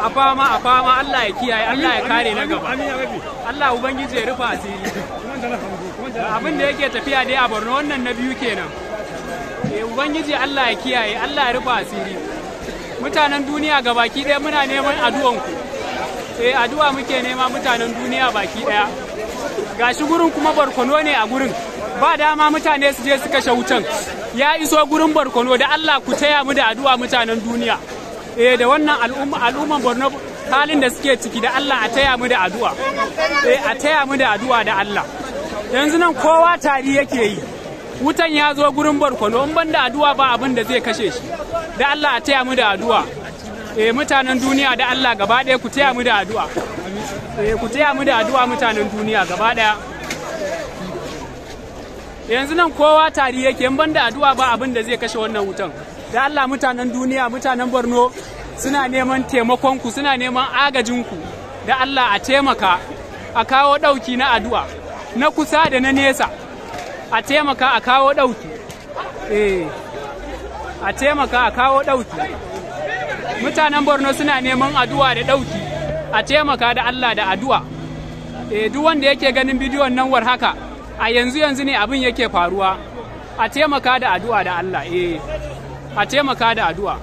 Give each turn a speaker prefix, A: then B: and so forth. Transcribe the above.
A: a fama Allah ya kiyaye, Allah ya kare na gaba, Allah ubangiji ya rufa asiri. Abin da yake tafiya dai a Borno wannan na biyu kenan. Ubangiji Allah ya kiyaye, Allah ya rufa asiri. Mutanen duniya gabaki ɗaya muna neman addu'anku. Addu'a muke nema mutanen duniya baki ɗaya. Gashi gurin kuma barkono ne a gurin. Ba dama mutane su je su kashe wutan. Ya iso gurin barkono, da Allah ku taya mu da addu'a mutanen duniya. Da wannan al'umman Borno halin da suke ciki, da Allah a taya mu da addu'a. A taya mu da addu'a da Allah. Yanzu nan kowa tari yake yi. Wutan ya zo gurin barkono, in ban da addu'a ba abin da zai kashe shi. Da Allah a taya mu da addu'a. Mutanen duniya da Allah gaba ɗaya ku taya mu da addu'a. Ku taya mu da addu'a mutanen duniya gaba ɗaya. Yanzu nan kowa tari yake, in ban da addu'a ba abin da zai kashe wannan wutan. Da Allah mutanen duniya, mutanen Borno suna neman taimakonku, suna neman agajinku. Da Allah a taimaka, a kawo ɗauki na addu'a, na kusa da na nesa. A taimaka a kawo ɗauki. A taimaka a kawo ɗauki. Mutanen Borno suna neman addu'a da ɗauki. A taimaka da Allah da addu'a. Duk wanda yake ganin bidiyon nan war haka, a yanzu ne abin yake faruwa. A taimaka da addu'a da Allah. A taimaka da addu'a.